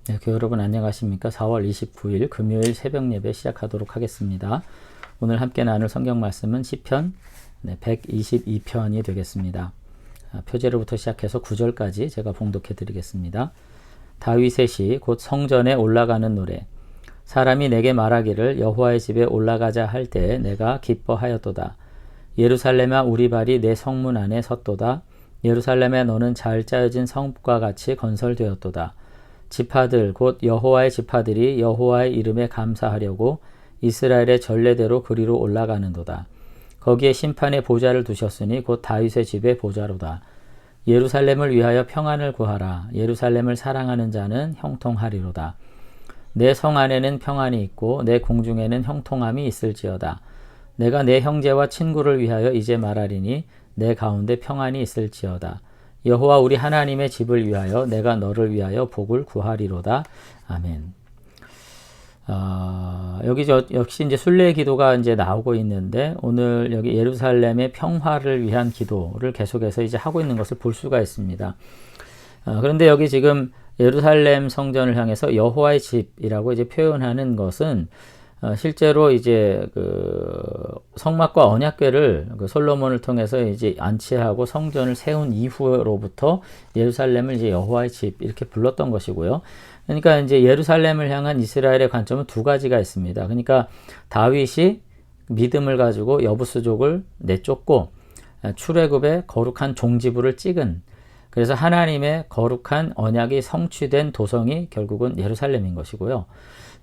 네, 교회 여러분 안녕하십니까? 4월 29일 금요일 새벽 예배 시작하도록 하겠습니다. 오늘 함께 나눌 성경 말씀은 시편 122편이 되겠습니다. 표제로부터 시작해서 9절까지 제가 봉독해 드리겠습니다. 다윗의 시 곧 성전에 올라가는 노래. 사람이 내게 말하기를 여호와의 집에 올라가자 할 때 내가 기뻐하였도다. 예루살렘아 우리 발이 내 성문 안에 섰도다. 예루살렘에 너는 잘 짜여진 성읍과 같이 건설되었도다. 지파들 곧 여호와의 지파들이 여호와의 이름에 감사하려고 이스라엘의 전례대로 그리로 올라가는도다. 거기에 심판의 보좌를 두셨으니 곧 다윗의 집의 보좌로다. 예루살렘을 위하여 평안을 구하라. 예루살렘을 사랑하는 자는 형통하리로다. 내 성 안에는 평안이 있고 내 궁중에는 형통함이 있을지어다. 내가 내 형제와 친구를 위하여 이제 말하리니 내 가운데 평안이 있을지어다. 여호와 우리 하나님의 집을 위하여 내가 너를 위하여 복을 구하리로다. 아멘. 여기 역시 이제 순례 기도가 이제 나오고 있는데 오늘 여기 예루살렘의 평화를 위한 기도를 계속해서 이제 하고 있는 것을 볼 수가 있습니다. 그런데 여기 지금 예루살렘 성전을 향해서 여호와의 집이라고 이제 표현하는 것은 실제로 이제 그 성막과 언약궤를 그 솔로몬을 통해서 이제 안치하고 성전을 세운 이후로부터 예루살렘을 이제 여호와의 집 이렇게 불렀던 것이고요. 그러니까 이제 예루살렘을 향한 이스라엘의 관점은 두 가지가 있습니다. 그러니까 다윗이 믿음을 가지고 여부수족을 내쫓고 출애굽의 거룩한 종지부를 찍은, 그래서 하나님의 거룩한 언약이 성취된 도성이 결국은 예루살렘인 것이고요.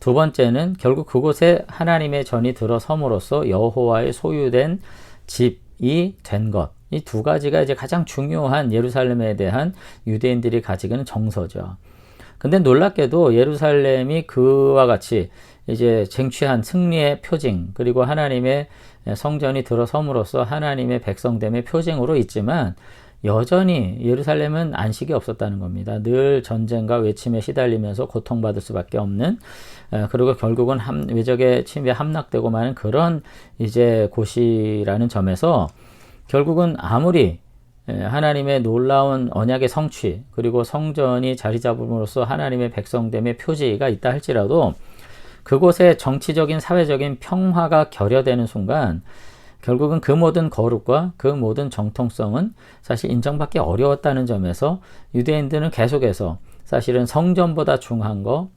두 번째는 결국 그곳에 하나님의 전이 들어섬으로써 여호와의 소유된 집이 된 것. 이 두 가지가 이제 가장 중요한 예루살렘에 대한 유대인들이 가지고 있는 정서죠. 근데 놀랍게도 예루살렘이 그와 같이 이제 쟁취한 승리의 표징, 그리고 하나님의 성전이 들어섬으로써 하나님의 백성됨의 표징으로 있지만 여전히 예루살렘은 안식이 없었다는 겁니다. 늘 전쟁과 외침에 시달리면서 고통받을 수밖에 없는, 그리고 결국은 외적의 침입에 함락되고 마는 그런 이제 곳이라는 점에서 결국은 아무리 하나님의 놀라운 언약의 성취, 그리고 성전이 자리 잡음으로써 하나님의 백성됨의 표지가 있다 할지라도 그곳에 정치적인 사회적인 평화가 결여되는 순간 결국은 그 모든 거룩과 그 모든 정통성은 사실 인정받기 어려웠다는 점에서 유대인들은 계속해서 사실은 성전보다 중요한 거,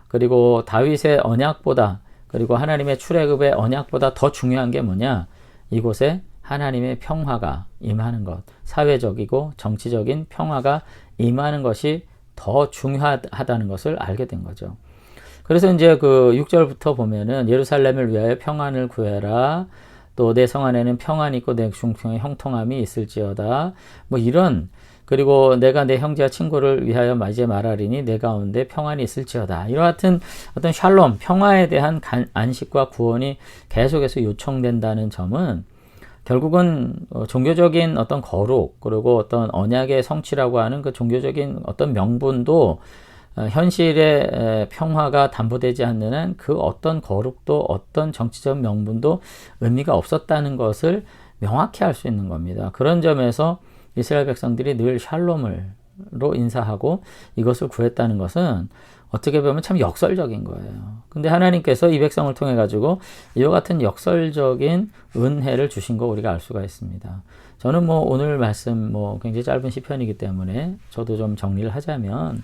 그리고 다윗의 언약보다, 그리고 하나님의 출애굽의 언약보다 더 중요한 게 뭐냐, 이곳에 하나님의 평화가 임하는 것, 사회적이고 정치적인 평화가 임하는 것이 더 중요하다는 것을 알게 된 거죠. 그래서 이제 그 6절부터 보면은 예루살렘을 위하여 평안을 구해라. 또 내 성 안에는 평안이 있고 내 중통에 형통함이 있을지어다. 뭐 이런, 그리고 내가 내 형제와 친구를 위하여 이제 말하리니 내 가운데 평안이 있을지어다. 이와 같은 어떤 샬롬, 평화에 대한 안식과 구원이 계속해서 요청된다는 점은 결국은 종교적인 어떤 거룩, 그리고 어떤 언약의 성취라고 하는 그 종교적인 어떤 명분도 현실의 평화가 담보되지 않는 한 그 어떤 거룩도 어떤 정치적 명분도 의미가 없었다는 것을 명확히 알 수 있는 겁니다. 그런 점에서 이스라엘 백성들이 늘 샬롬으로 인사하고 이것을 구했다는 것은 어떻게 보면 참 역설적인 거예요. 근데 하나님께서 이 백성을 통해 가지고 이와 같은 역설적인 은혜를 주신 거 우리가 알 수가 있습니다. 저는 뭐 오늘 말씀 굉장히 짧은 시편이기 때문에 저도 좀 정리를 하자면,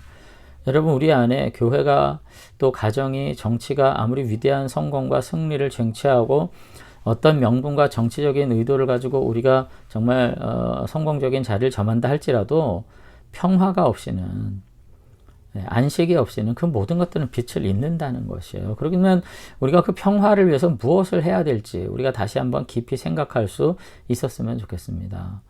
여러분 우리 안에 교회가 또 가정이 정치가 아무리 위대한 성공과 승리를 쟁취하고 어떤 명분과 정치적인 의도를 가지고 우리가 정말 성공적인 자리를 점한다 할지라도 평화가 없이는, 안식이 없이는 그 모든 것들은 빛을 잇는다는 것이에요. 그러면 우리가 그 평화를 위해서 무엇을 해야 될지 우리가 다시 한번 깊이 생각할 수 있었으면 좋겠습니다.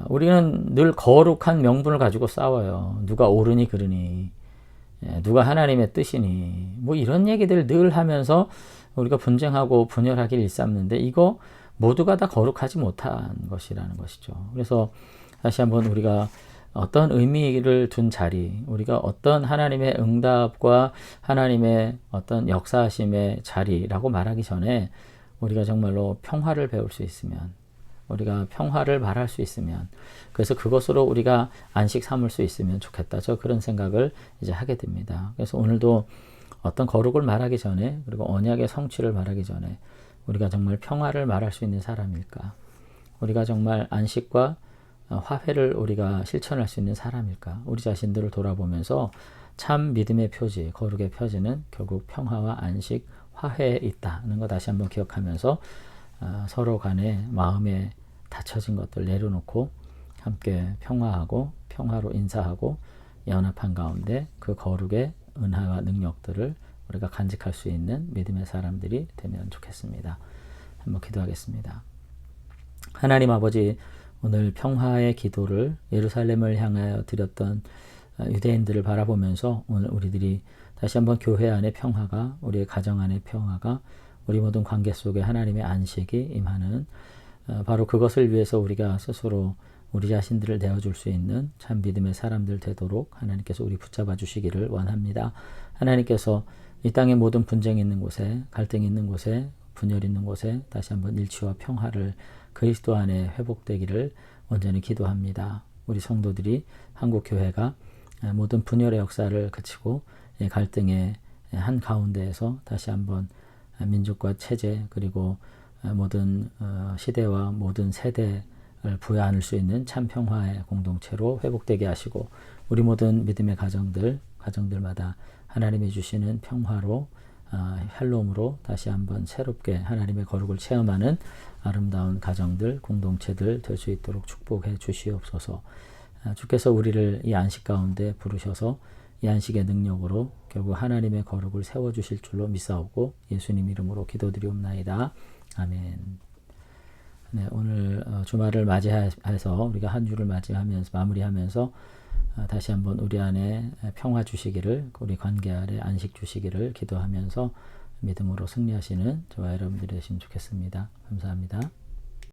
우리는 늘 거룩한 명분을 가지고 싸워요. 누가 옳으니 그르니, 누가 하나님의 뜻이니, 뭐 이런 얘기들 늘 하면서 우리가 분쟁하고 분열하기를 일삼는데 이거 모두가 다 거룩하지 못한 것이라는 것이죠. 그래서 다시 한번 우리가 어떤 의미를 둔 자리, 우리가 어떤 하나님의 응답과 하나님의 어떤 역사하심의 자리라고 말하기 전에 우리가 정말로 평화를 배울 수 있으면, 우리가 평화를 말할 수 있으면, 그래서 그것으로 우리가 안식 삼을 수 있으면 좋겠다. 저 그런 생각을 이제 하게 됩니다. 그래서 오늘도 어떤 거룩을 말하기 전에, 그리고 언약의 성취를 말하기 전에 우리가 정말 평화를 말할 수 있는 사람일까? 우리가 정말 안식과 화해를 우리가 실천할 수 있는 사람일까? 우리 자신들을 돌아보면서 참 믿음의 표지, 거룩의 표지는 결국 평화와 안식, 화해에 있다는 거 다시 한번 기억하면서 서로 간에 마음에 닫혀진 것들 내려놓고 함께 평화하고 평화로 인사하고 연합한 가운데 그 거룩의 은혜와 능력들을 우리가 간직할 수 있는 믿음의 사람들이 되면 좋겠습니다. 한번 기도하겠습니다. 하나님 아버지, 오늘 평화의 기도를 예루살렘을 향하여 드렸던 유대인들을 바라보면서 오늘 우리들이 다시 한번 교회 안의 평화가, 우리의 가정 안의 평화가, 우리 모든 관계 속에 하나님의 안식이 임하는, 바로 그것을 위해서 우리가 스스로 우리 자신들을 내어줄 수 있는 참 믿음의 사람들 되도록 하나님께서 우리 붙잡아 주시기를 원합니다. 하나님께서 이 땅의 모든 분쟁이 있는 곳에, 갈등이 있는 곳에, 분열이 있는 곳에 다시 한번 일치와 평화를 그리스도 안에 회복되기를 온전히 기도합니다. 우리 성도들이 한국교회가 모든 분열의 역사를 그치고 갈등의 한가운데에서 다시 한번 민족과 체제, 그리고 모든 시대와 모든 세대를 부여할 수 있는 참 평화의 공동체로 회복되게 하시고, 우리 모든 믿음의 가정들마다 하나님이 주시는 평화로, 샬롬으로 다시 한번 새롭게 하나님의 거룩을 체험하는 아름다운 가정들, 공동체들 될 수 있도록 축복해 주시옵소서. 주께서 우리를 이 안식 가운데 부르셔서 이 안식의 능력으로 결국 하나님의 거룩을 세워주실 줄로 믿사오고 예수님 이름으로 기도드리옵나이다. 아멘. 네, 오늘 주말을 맞이해서 우리가 한 주를 맞이하면서 마무리하면서 다시 한번 우리 안에 평화 주시기를, 우리 관계 안에 안식 주시기를 기도하면서 믿음으로 승리하시는 저와 여러분들이 되시면 좋겠습니다. 감사합니다.